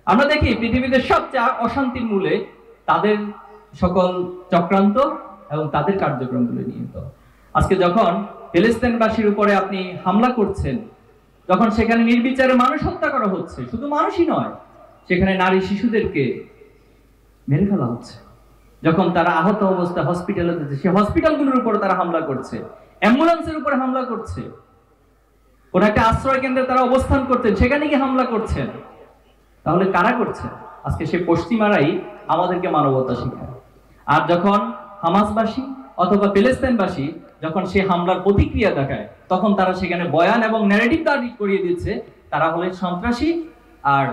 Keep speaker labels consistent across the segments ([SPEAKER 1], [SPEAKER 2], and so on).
[SPEAKER 1] আমরা দেখি পৃথিবীতে সবচেয়ে অশান্তির মূলে তাদের সকল চক্রান্ত এবং তাদের কার্যক্রমগুলো নিহিত। আজকে যখন ফিলিস্তিনবাসীর উপরে আপনি হামলা করছেন, যখন সেখানে নির্বিচারে মানুষ হত্যা করা হচ্ছে, শুধু মানুষই নয়, সেখানে নারী শিশুদেরকে মেরে ফেলা হচ্ছে, যখন তারা আহত অবস্থায় হসপিটালে যাচ্ছে, সেই হসপিটালগুলোর উপরে তারা হামলা করছে, অ্যাম্বুলেন্সের উপরে হামলা করছে, কোন একটা আশ্রয় কেন্দ্রে তারা অবস্থান করছেন, সেখানে কি হামলা করছেন, তাহলে কারা করছে? আজকে সে পশ্চিমারাই আমাদেরকে মানবতা শিখায়। আর যখন হামাসবাসী অথবা ফিলিস্তিনবাসী যখন সে হামলার প্রতিক্রিয়া দেখায়, তখন তারা সেখানে বয়ান এবং ন্যারেটিভ দাঁড় করিয়ে দিচ্ছে তারা হলেন সন্ত্রাসী, আর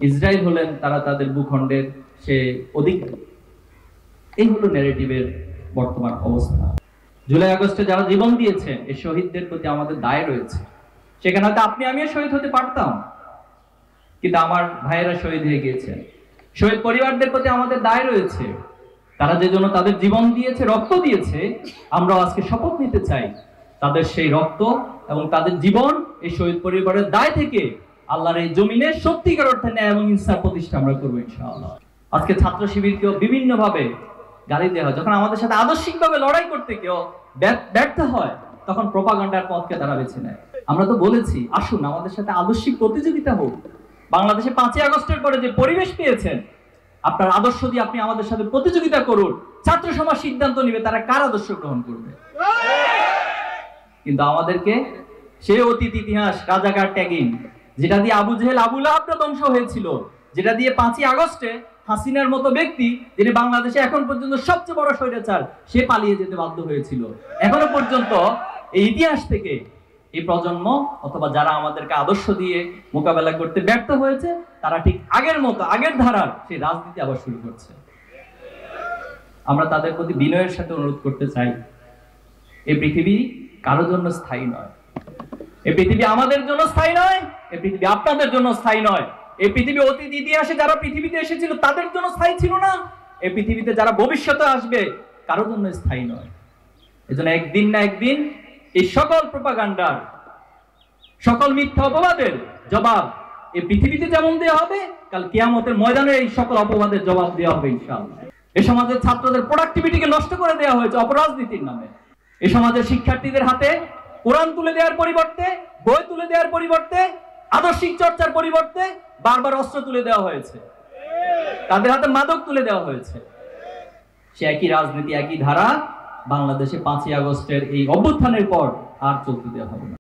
[SPEAKER 1] ইসরায়েল হলেন তারা তাদের ভূখণ্ডের সে অধিকারী। এই হলো ন্যারেটিভের বর্তমান অবস্থা। জুলাই আগস্টে যারা জীবন দিয়েছে, এই শহীদদের প্রতি আমাদের দায় রয়েছে। সেখানে হয়তো আপনি আমিও শহীদ হতে পারতাম, কিন্তু আমার ভাইয়েরা শহীদ হয়ে গিয়েছে। শহীদ পরিবারদের প্রতি আমাদের দায় রয়েছে। তারা যে জন্য তাদের জীবন দিয়েছে, রক্ত দিয়েছে, আমরা আজকে শপথ নিতে চাই তাদের সেই রক্ত এবং তাদের জীবন, এই শহীদ পরিবারের দায় থেকে আল্লাহর এই জমিনে সত্যিকার অর্থে ন্যায় এবং ইনসাফ প্রতিষ্ঠা আমরা করবো ইনশাআল্লাহ। আজকে ছাত্র শিবিরকেও বিভিন্ন ভাবে গালি দেওয়া হয়। যখন আমাদের সাথে আদর্শিকভাবে লড়াই করতে কেউ ব্যর্থ হয়, তখন প্রোপাগান্ডার পথকে তারা বেছে নেয়। আমরা তো বলেছি, আসুন আমাদের সাথে আদর্শিক প্রতিযোগিতা হোক। বাংলাদেশে 5ই আগস্টের পরে যে পরিবেশ পেয়েছেন, আপনার আদর্শ দিয়ে আপনি আমাদের সাথে প্রতিযোগিতা করুন। ছাত্র সমাজ সিদ্ধান্ত নিবে তারা কার আদর্শ গ্রহণ করবে। কিন্তু আমাদেরকে সে অতীত ইতিহাস, রাজাকার ট্যাগিং, যেটা দিয়ে আবু জেহেল আবু লাহাবরা ধ্বংস হয়েছিল, যেটা দিয়ে 5ই আগস্টে হাসিনার মতো ব্যক্তি, যিনি বাংলাদেশে এখন পর্যন্ত সবচেয়ে বড় স্বৈরাচার, সে পালিয়ে যেতে বাধ্য হয়েছিল। এখনো পর্যন্ত এই ইতিহাস থেকে এই প্রজন্ম অথবা যারা আমাদেরকে আদর্শ দিয়ে মোকাবেলা করতে ব্যর্থ হয়েছে, তারা ঠিক আগের মতো, আগের ধারার সেই রাজনীতি আবার শুরু করছে। আমরা তাদের প্রতি বিনয়ের সাথে অনুরোধ করতে চাই, এই পৃথিবী কারোর জন্য স্থায়ী নয়। এই পৃথিবী আমাদের জন্য স্থায়ী নয়, এই পৃথিবী আপনাদের জন্য স্থায়ী নয়। এই পৃথিবী অতীত ইতিহাসে যারা পৃথিবীতে এসেছিল তাদের জন্য স্থায়ী ছিল না। এই পৃথিবীতে যারা ভবিষ্যতে আসবে কারোর জন্য স্থায়ী নয়। এজন্য একদিন না একদিন এই সকল প্রোপাগান্ডার, সকল মিথ্যা অপবাদের জবাব এই পৃথিবীতে যেমন দেওয়া হবে, কাল কিয়ামতের ময়দানে এই সকল অপবাদের জবাব দেওয়া হবে ইনশাআল্লাহ। এই সমাজের ছাত্রদের প্রোডাক্টিভিটিকে নষ্ট করে দেওয়া হয়েছে অপরাজনীতির নামে। এই সমাজের শিক্ষার্থীদের হাতে কোরআন তুলে দেওয়ার পরিবর্তে, বই তুলে দেওয়ার পরিবর্তে, আদর্শিক চর্চার পরিবর্তে বারবার অস্ত্র তুলে দেওয়া হয়েছে, তাদের হাতে মাদক তুলে দেওয়া হয়েছে। সে একই রাজনীতি, একই ধারা বাংলাদেশে 5ই আগস্টের এই অভ্যুত্থানের পর আর চলতে দেওয়া হবে না।